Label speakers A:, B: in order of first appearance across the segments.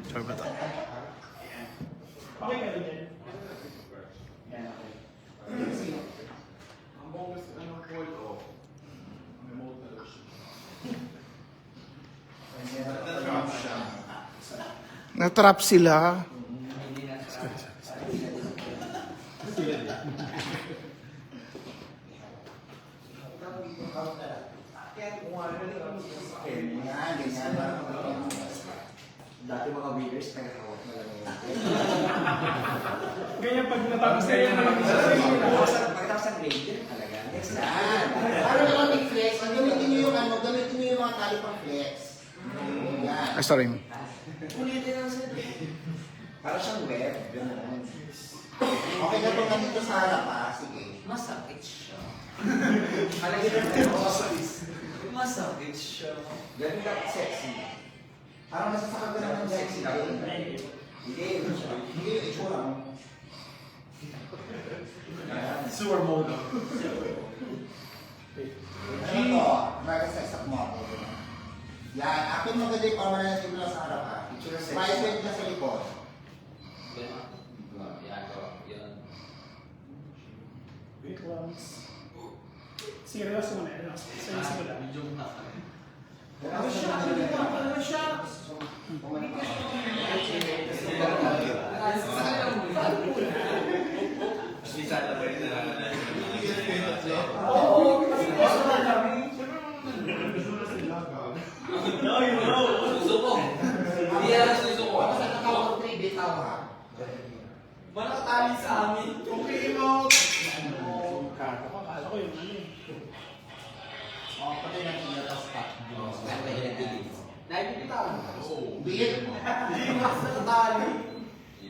A: Sure ba ito?
B: Okay ka rin dyan.
C: Ang bonus ano po ito, remote na siya. Trap siya.
A: Na-trap sila.
D: Dati mga winners, nagkakawat na lang yun.
B: Ganyan pag natapos na yun.
D: Pagkatapos ang grade, yun talaga. Next na.
E: Para naman may flex, ang gamitin nyo yung ano, gamitin nyo yung mga tali pang flex. Yan.
A: Ay, sorry.
D: Ulitin lang sila. Para siyang web. Ganun.
E: Okay na itong nandito sa harap ha, sige.
D: Masakit siya. Halagyan na masakit siya. Ganun dapat sexy. Parang nasasakag ka naman ng sexy dapat. Hindi yung itsura mo.
C: Sewer mode.
E: Ano to? American sex up mo ako. Yan, akin maganda yung permanent yung lang sa harap ha. Private na sa likod.
B: Wait lang. Seryoso mo na yun. Seryoso mo lang.
D: Ano siya? Ano siya?
C: Manakatali sa amin. Okay mo.
B: Akala ko yung ano eh.
E: O, patay na siya tapos pa.
D: Naibigitaw mo.
E: Beer.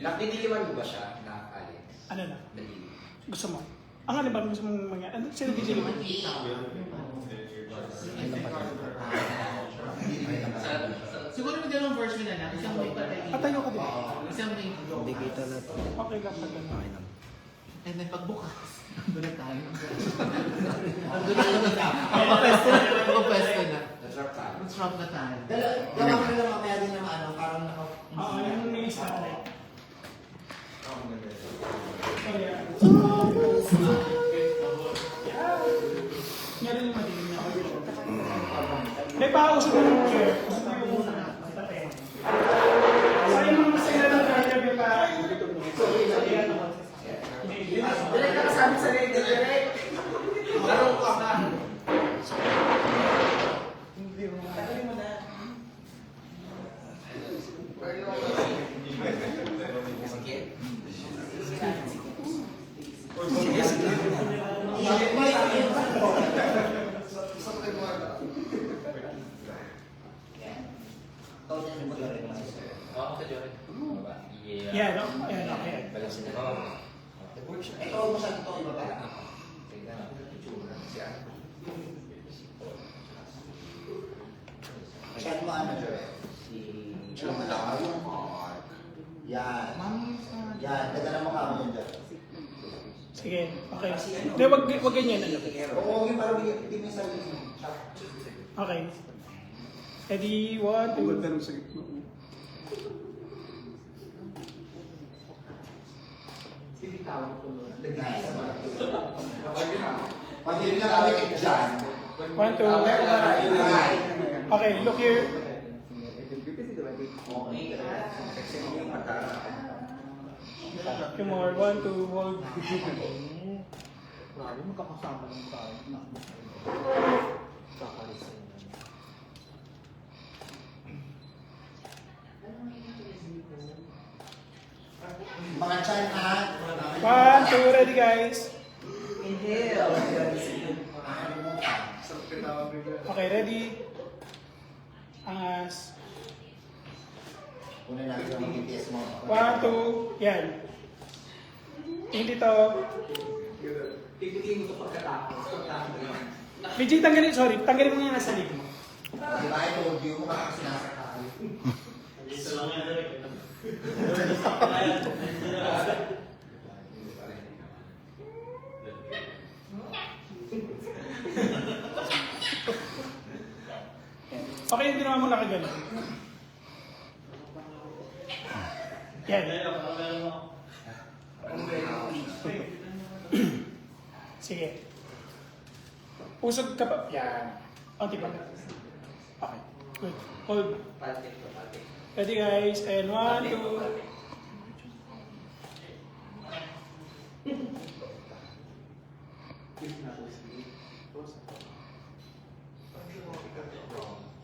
D: Nakdidiliman mo ba siya na Alex?
B: Ano na?
D: Nadili.
B: Gusto mo? Ang ano ba gusto mong mangyari? Ano? Sino DJ mo?
F: Siguro may dalawang version na lang. Isang may patay.
B: Patayo ka din.
F: Isang may
A: Hindi kita na ito.
B: Okay lang pag ano.
F: and then pagbukas. Doon na tayo. Doon na tayo. Pagpwesto na.
D: Na-drop tayo.
F: Mag-drop na tayo.
E: Gawa ko na lang mamaya din yung ano, parang naka...
B: Oo, yung may isa ka rin. Kaya, meron yung madilim na ako. May pausap mo yung chair. Usap mo yung muna. Sayang mo mas sila ng cardiac pa.
D: Direk ka kasabi sa leg. Direk. Laro ka na. Tagalin mo na. Sige.
B: Yeah, no? Yeah, okay.
E: Ito, masyado ito iba pa. Masyado mo ano, Joel? Yan. Yan, ganda na mukha mo dyan, Joel.
B: Sige, okay. Hindi, wag ganyan. Ano?
E: Oo, yung parang hindi mo sa
B: Okay. Ready, 1, 2.
A: Tanong sa gitna.
E: Pag hindi na kami dyan.
B: 1, 2. Okay, look here. Two more. 1, 2, hold.
F: Grabe, magkakasama lang tayo.
E: Mga chan ha.
B: 1, 2, ready guys. Okay, ready. Angas.
E: Una natin yung BTS mo.
B: 1, 2, yan. Hindi to.
D: Pipigil mo ito pagkatapos.
B: BJ, tanggalin, sorry, tanggalin mo yung nasa lig mo.
E: Di ba ito, review mo baka sinasakal.
B: Okay, yung ginawa mo nakaganon. Yan. Sige. Usog ka pa. Yan. Onti pa. Okay. Good. Hold. Ready guys. And 1, 2.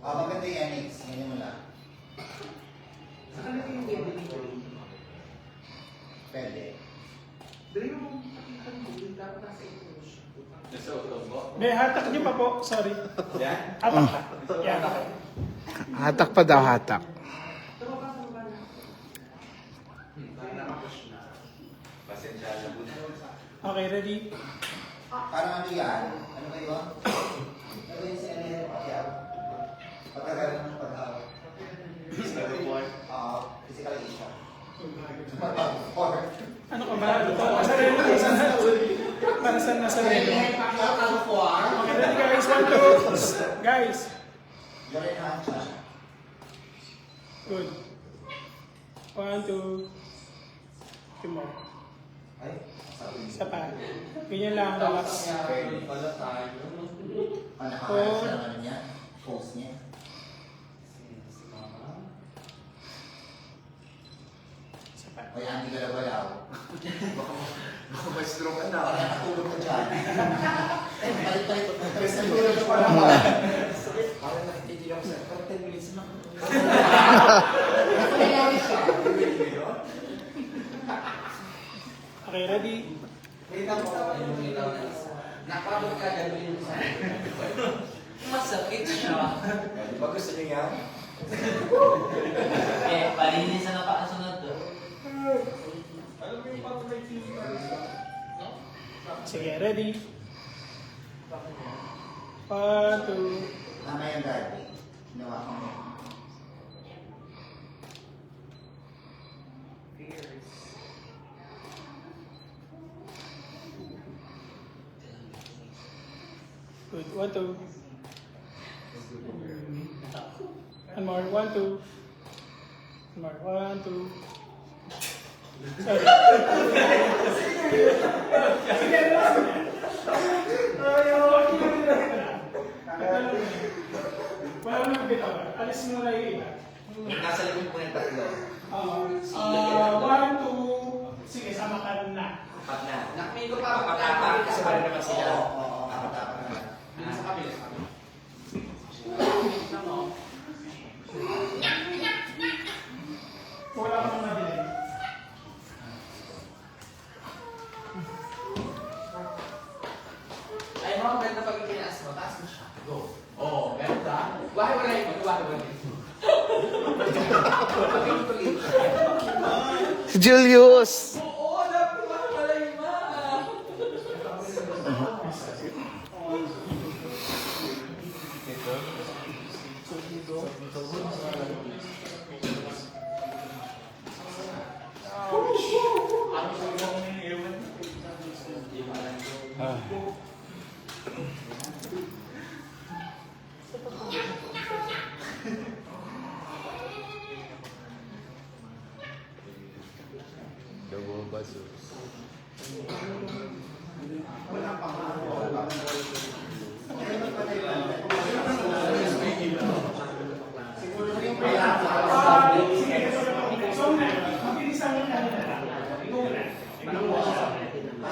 E: Maganda yan, Nix. Ganyan mo lang. Pwede.
B: Be, hatak niyo pa po. Sorry. Hatak pa. Yan.
A: Hatak pa daw, hatak.
B: Okay, ready?
E: Parang ano yan? Ano kayo? Ano yung si Anel? Pagkagal ng pagkaw. Oo, physical issue.
B: Ano ka ba? Nasarelo. Para saan nasarelo? Okay, ready guys? 1, 2. Guys.
E: Your hand siya.
B: Good. 1, 2. Two more.
E: Ay, sabi niya.
B: Isa pa. Ganyan lang, relax.
E: Nakakaya siya ng ano niya? Pose niya.
B: Isa pa.
E: O yan, hindi ka nabalaw.
D: Baka may stroke ka na.
E: Baka nakatulog ka dyan. Ay, palit-palit.
D: Parang nakikinig ako sa 10 minutes na.
E: Nangyayari siya.
B: Okay, ready?
D: Nakabot ka gano'n sa masakit siya. Di ba gusto niyo yan?
F: Palinisan na pakasunod to.
B: Sige, ready? 1, 2.
E: Tama yung daddy. Ginawa ko mo.
B: Good. 1, 2. One more. 1, 2. One more. 1, 2. Sorry. Sige, relax mo yan. Wala mo bitaw. Alis mo na yung iba.
D: Nasa likod po yung tatlo.
B: 1, 2. Sige, sama ka na.
D: Apat na. Nakamigo pa. Apat-apat. Kasi wala naman sila.
E: Oo, apat-apat na.
D: Sa kabila.
B: Wala ka nang nabili.
D: Ay, mga maganda pag itinaas mo. Taas mo siya. Go. Oo, ganda. Wala yung wala.
A: Si Julius!
D: Oo, dapat wala yung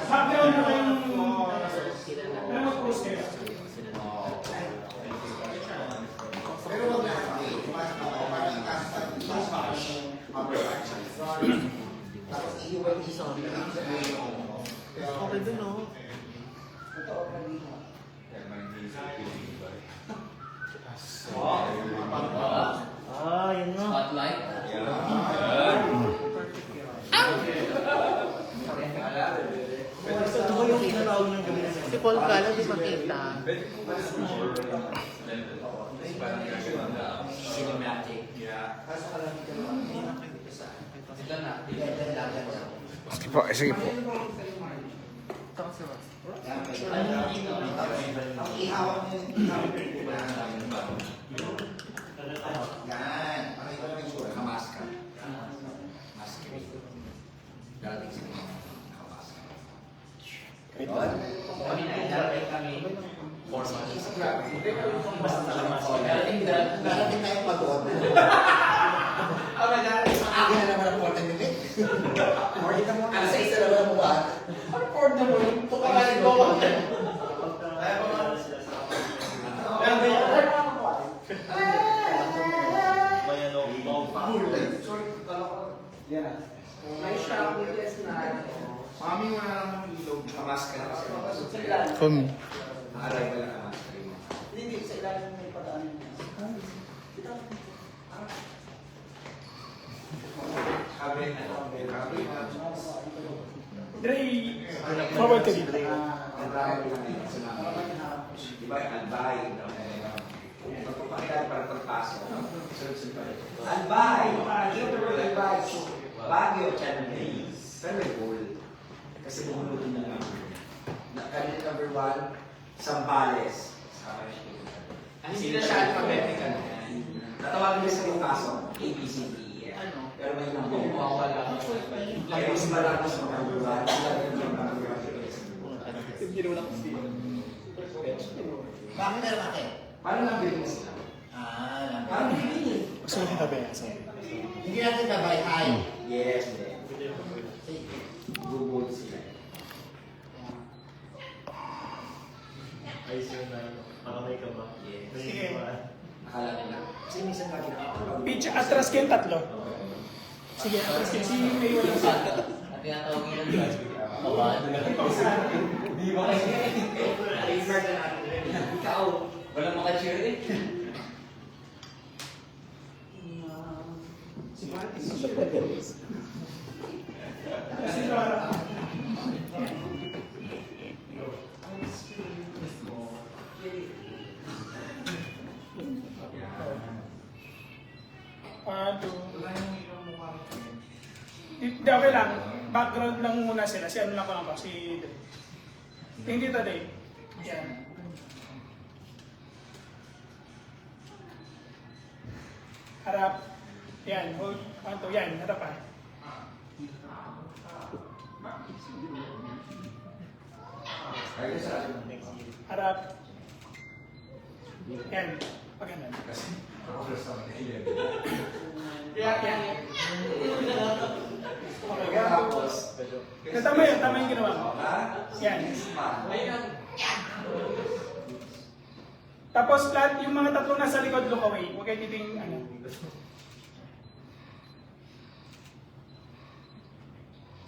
B: Background na kayong mag-post kayo.
E: Pero wag na. Parang kasi tapos iiwan isa.
F: Okay din, no? Yan nga.
D: Spotlight.
F: Ito ko yung inanawag ng gabi. Si Paul Gala, di makita.
D: Cinematic. Ito na.
A: Sige po, sige po.
E: Ang ihawak mo yung yan. Ano ito na yung sura?
D: Mask ka. Mask. Yan.
F: May shock yes na.
C: Mami, wala naman ng ilaw.
D: Kamas ka na kasi.
F: Sa ilalim.
A: For me.
D: Nakaray pala kamas ka rin.
F: Hindi, sa ilalim may padaan niya.
D: Kabe na. Kabe na.
B: Dre, forward ka dito.
D: Diba, albay. Magpapakita para pagpasok. Albay! Albay! Baguio, Chinese. Pero may goal. Kasi bumunutin na lang. Candidate number 1, Zambales. Hindi na siya alphabetical. Natawagin niya sa pagpasok, ABCD. Pero may number. Kaya mas malaki sa number 1.
E: Bakit meron natin?
D: Paano lang bilhin na sila? Paano bilhin?
B: Gusto mo kita ba yan?
E: Hindi natin nabay high.
D: Yes, Google sila.
G: Ay, sir, para may ka ba?
D: Yes.
B: Sige.
D: Akala nila. Kasi minsan lagi nakakapag.
B: Pitch, atras kayo tatlo. Sige, atras kayo. Si May wala sa
F: At tinatawag nila dyan. Kabahan na lang.
D: Di ba kasi? Favorite na natin.
F: Ikaw, walang maka-cheer eh.
D: Si Martin.
B: Si Laura. Hindi, okay lang. Background lang muna sila. Si ano lang ko lang ba? Si Dre. Hindi dito, Dre. Yan. Harap. Yan. Hold. Anto. Yan. Harapan.
D: Ayun sa akin.
B: Harap. Yan. Paganda.
D: Kasi ako first time na ilan.
B: Yan. Okay.
D: Tapos,
B: Tama yun. Tama yung ginawa mo.
D: ha?
B: Yan.
D: Ayun.
B: Tapos lahat yung mga tatlong nasa likod, look away. Huwag kayo titing ano.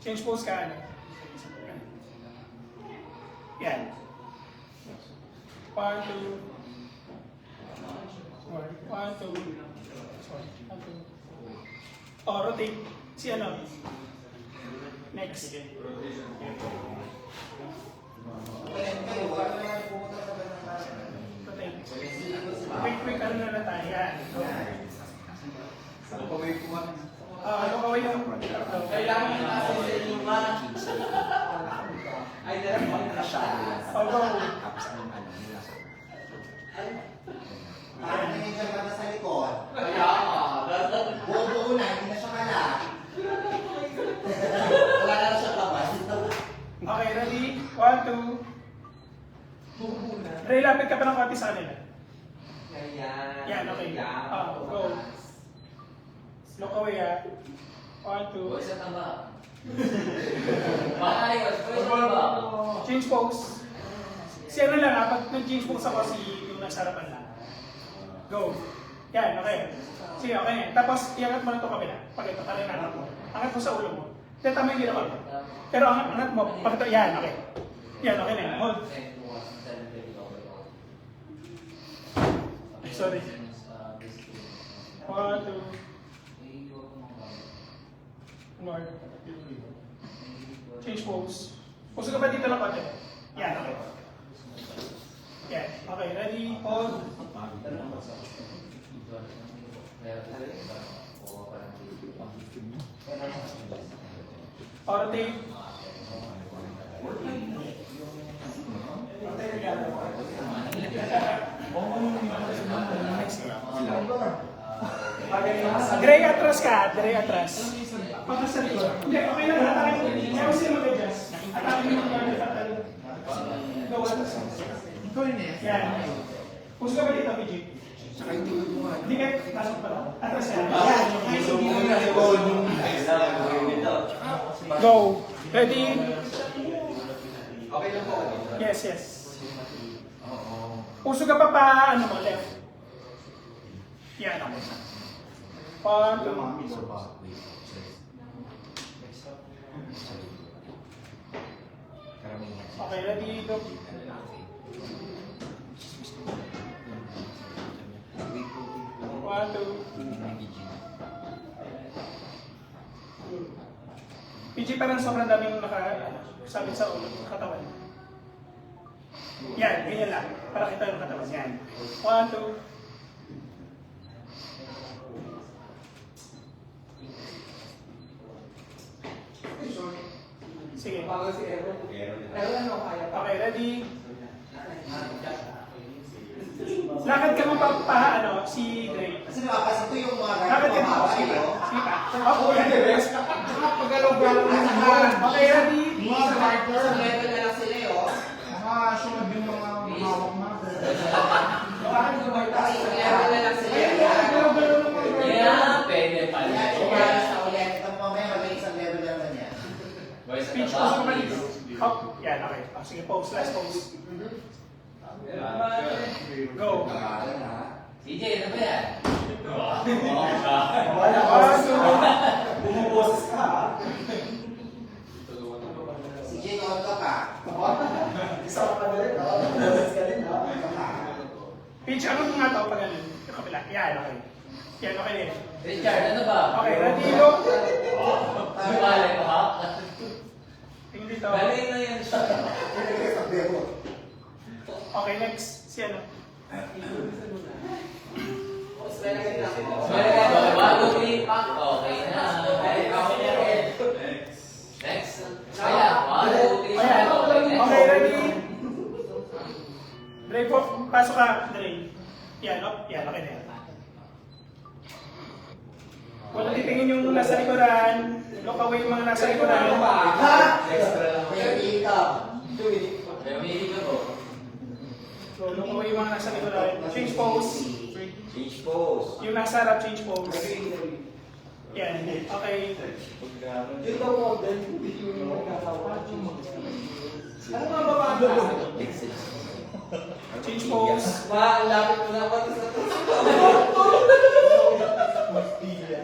B: Change pose ka ano. Yan. 1, 2. 1, 2. Sorry. 1, 2. Oh, rotate. Si ano? Next. Rotate. Quick, ano na tayo. Yan.
D: Saan pa may kumain?
B: Look away yung
F: Kailangan yung nasa yung
D: Ay, dala mo na siya.
B: Oh, go.
D: Tapos anong ano nila.
E: Parang nangyayari ka na sa likod.
F: Kaya
E: Buo-buo na, hindi na siya kala.
F: wala na siya kabas.
B: Okay, ready? 1, 2. Ray, lapit ka pa ng konti sa kanila. Yan, okay. Go. Look away ah. 1, 2.
F: Huwag sa tama. Maayos, pwede ba?
B: Change pose. Si ano lang ah, pag nag-change pose ako si yung nasa harapan lang. Go. Yan, okay. Sige, okay. Tapos, iangat mo na ito kabila. Pag ito, parang angat mo. Angat mo sa ulo mo. Yan, tama yung ginawa mo. Pero angat mo. Pag ito, yan, okay. Yan, okay na yan. Hold. Sorry. 1, 2. Lord. Change pose. Puso ka ba dito lang konti? Yan, okay. Yan, okay. Ready? Hold. Rotate. Gray atras ka, gray atras. Patas sa likod. Hindi, okay lang. Hatakin mo. Kaya kasi mag-adjust. Hatakin mo mag-adjust. Go, atras.
E: Ikaw yun eh.
B: Yan. Puso ka ba dito, PJ?
D: Saka yung tulog mo nga.
B: Hindi ka, pasok pa lang. Atras ka. Yan. Go. Ready?
D: Okay lang po.
B: Yes, yes. Puso ka pa ano mo, left. Yan, okay. 1, 2. Okay, ready, go. One, two. PG parang sobrang daming sabit sa ulo, katawan. Yan, ganyan lang. Para kita yung katawan. Yan. 1, 2. Sige. Okay, ready? Lakad ka mo pa, si Dre.
E: Kasi nakapasok ko yung mga
B: Lakad ka mo. Sige pa. Sige pa. Ako, yan.
F: Pagalaw-galaw na sa mga.
B: Okay, ready?
F: Mga partner.
E: Sa level na lang sila yun.
F: Nakasunod yung mga hawak na.
E: Kasi sa level na lang sila yun.
D: Yeah, pwede pala.
E: Kaya sa ulit, ito mamaya maging isang level lang na niya.
B: Speech ko sa mali. Up. Yan, okay. Sige, pose. Last pose. Go.
D: CJ, ano ba yan?
F: Bumuboses ka ha?
E: Si Jay, on ka pa.
F: Isa ka na rin ha? Bumuboses ka rin ha?
B: Pitch, ano nga to pag ano? Yung kapila. Yan, okay. Yan, okay din.
D: Richard, ano ba?
B: Okay, ready, go.
D: Ano palay mo ha?
B: Tingin dito.
D: Galing na yan siya.
B: Okay, next. Si ano?
D: Bago lipak, okay na. Next. Kaya, 1, 2, 3,
B: Ayan.
D: okay, next.
B: Okay, ready? Dre, pasok ka, Dre. Yan, yan, okay na yan. Wala titingin yung nasa likuran. Look away yung mga nasa likuran.
E: Ready ka.
D: Pumili ka po.
B: So, look away yung mga nasa likuran. Change pose.
D: Change pose.
B: Yung nasa harap, change pose. Yan, okay.
F: Yung daw mo, then hindi yung nagkakawa. Ano ba ba?
B: Change pose.
D: Ma, ang lapit mo na pati sa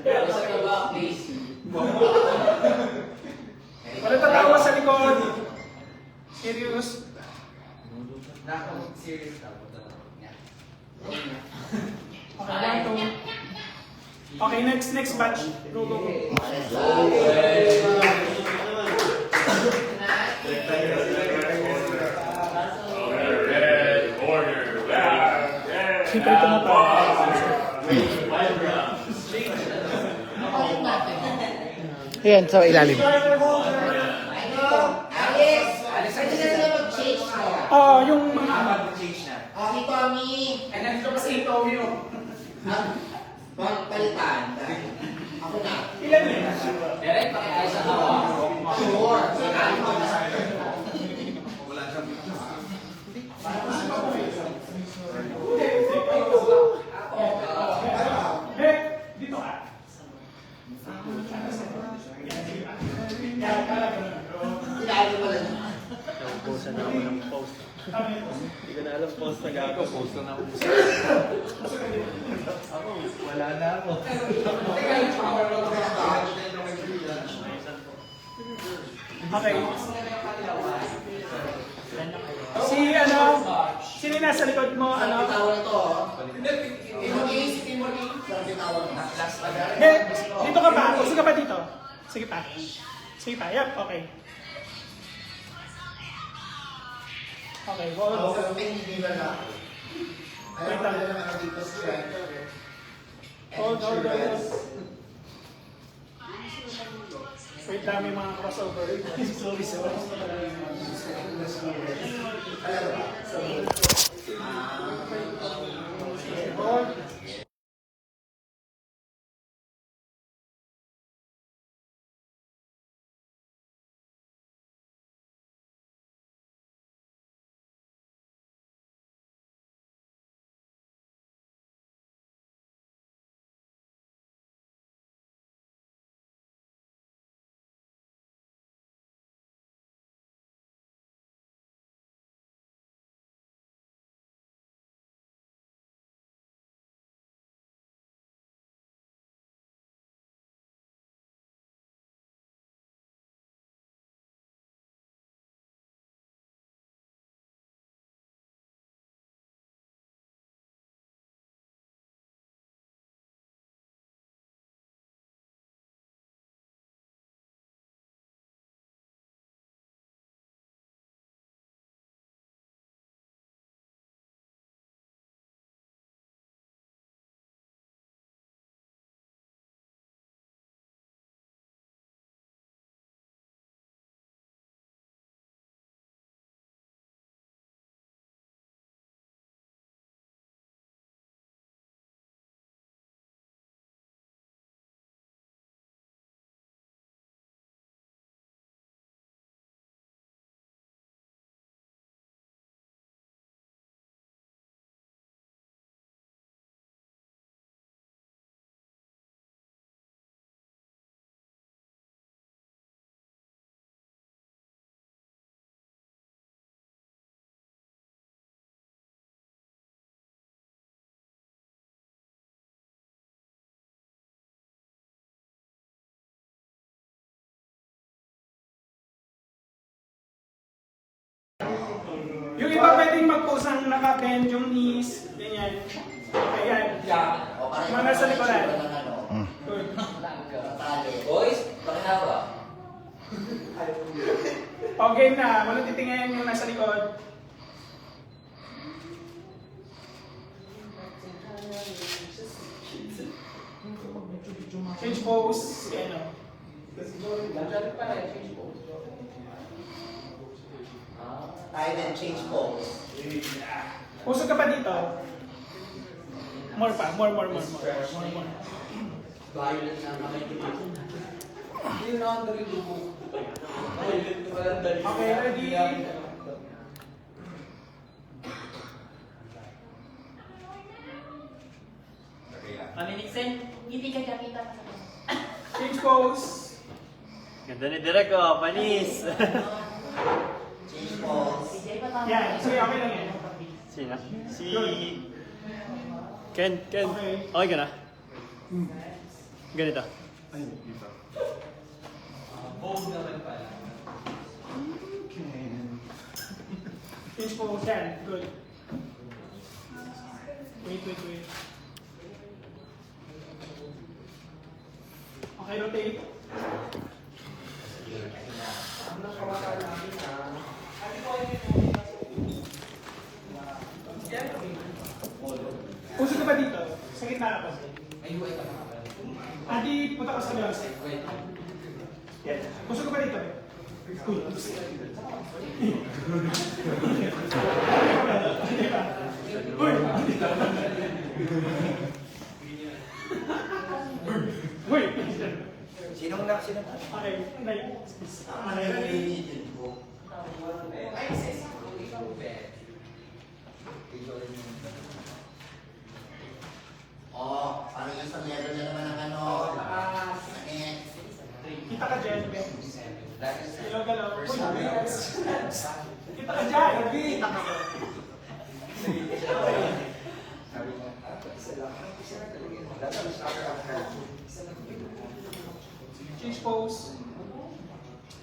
B: Yan,
D: Basta
B: okay.
D: ka ba, please?
B: Wala tatawa sa likod. Serious.
D: Nakaka-serious na.
B: Okay, one, two. Okay, next batch. Go, go, go.
C: Red order.
B: Siyempre ito na pa.
A: Ayan, sa ilalim.
E: Alex! Pwede na naman mag-change na.
B: Oh, yung mga...
E: Si Tommy!
B: Ay, nandito pa si Tommy, oh.
E: Palitan. Ako na.
B: Ilan eh?
D: Direct pa kayo sa hawa.
E: Sure.
B: Eh, dito ka. Yan, kala ko na.
E: Sinabi mo lang.
G: Post na ako ng post. Hindi ko na alam post na gago. Post na ako. Ako, wala na ako.
B: Okay. Si ano, sino yung nasa likod mo, ano?
E: Bitawan ito. Timothy. Saan bitawan mo?
B: Eh, dito ka pa. Sige pa dito. Sige pa. Sige pa. Yep, okay. Okay, hold.
E: Hindi na lang. Ayaw ko na naman dito strike.
B: Hold. Wait lang, may mga crossover. Sorry.
E: Alam mo ba?
B: Hold. Yung iba pwedeng mag-pose ng naka-bend yung knees, ganyan. Okay, yan.
E: O pareho
B: Mga nasa likuran.
E: ng ano.
B: Good.
E: Tali.
D: Boys, pakihaba.
B: Okay na, walang titingin yung nasa likod. Change pose, ano.
E: Tayo din, change pose.
B: Pusog ka pa dito. More pa, more.
D: Violent na makikita. Hindi na ang dali lubog. Violent na walang dali.
B: Okay, ready?
H: Maminixin, hindi ka kakita pa sa kanya.
B: Change pose.
G: Ganda ni Direk, oh, panis.
E: Change pose.
H: Si Jay pa tama.
B: Yan, sige, okay lang yan.
G: Sino? Si... Ken. Okay ka na? Ganito.
D: Bold naman pala.
B: Change pose, yan. Good. Wait. Okay, rotate. Pusog ka ba dito? Sa gitna ka pa. Adi, punta ka sa labas. Yan. Pusog ka ba dito? Good. Uy! Uy!
D: Sinong nak?
B: Okay, nay. Okay, ready?
E: O, parang yung isang level na naman ng ano. Manit.
B: Kita ka dyan, Ben. Galaw. Uy! Kita ka dyan! Kita ka. Change pose.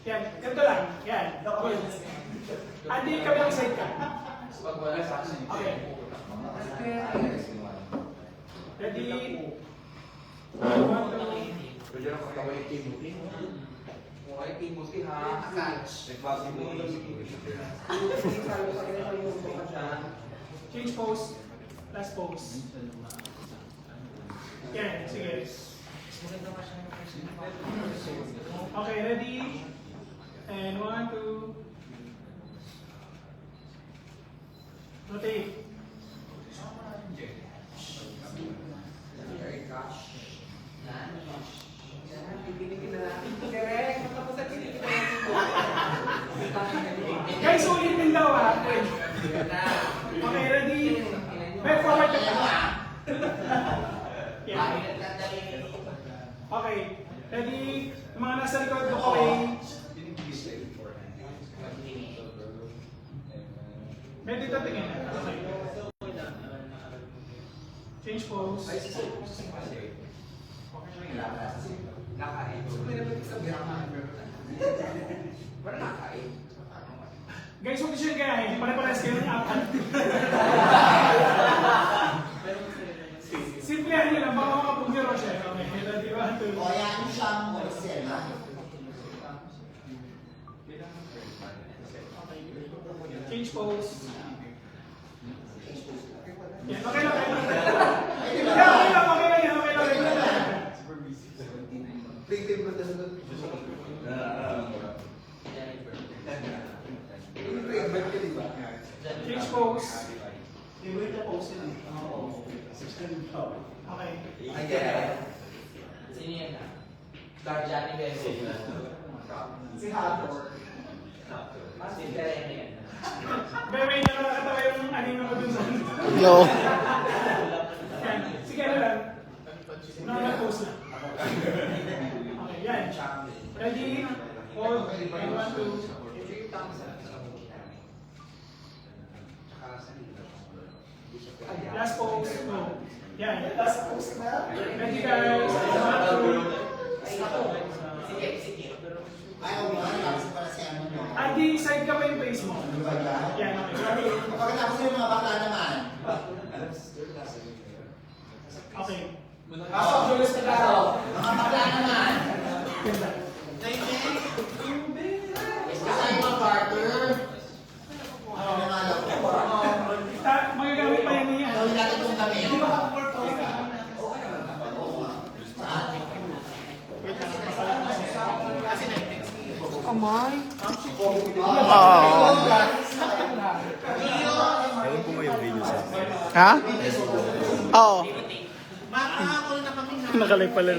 B: Yan, ganito lang. Yan. Good. Andi, kabilang side ka. Okay. Ready? 1, 2.
D: Pwede na katawa yung Timothy. Okay, Timothy ha. Nagbago mo yung
B: Change pose. Last pose. Yan, sige. Okay, ready? And 1, 2. Rotate. Guys, ulitin daw ha. Okay, ready? Back forward ka pa. Yeah. Okay, ready? Yung mga nasa likod, look away. Ready to tingin. Okay. Change pose. Guys, huwag siya kaya, hindi pare-pares kayo ng apat. Simplihan nyo lang, baka makapugiro siya. Okay, ready, 1, 2.
E: O, yan siyang wholesale na.
B: Change pose. Yan, okay lang. Change pose. Favorite na pose nila. Okay.
D: I get it. Sino yan na? Darjani Benzo.
E: Si Hathor.
D: Si Karen yan.
B: Bebe, nakakatawa yung anime mo dun sa...
A: Yo.
B: Yan. Sige na lang. Nakaka-pose na. Okay, yan. Ready? Hold. 1, 2. Last pose. Go. Yan. Last pose na. Ready guys? 1, 2.
E: Ayaw mo, tapos pala si ano mo.
B: Adi, side ka pa yung face mo.
E: Ano ba yan?
B: Yan, okay.
E: Pagkatapos yung mga bakla naman.
B: Okay.
E: Pasok, Julius Tagaro. Mga bakla naman. Kasi yung mga partner. Ano na nga lang po?
B: Magagamit pa yan niya.
E: Gawin natin kung kami.
A: Amay.
G: Ewan ko mo yung video sa akin.
A: Ha? Oo.
F: Makakakul na kami na.
B: Nakalive pala.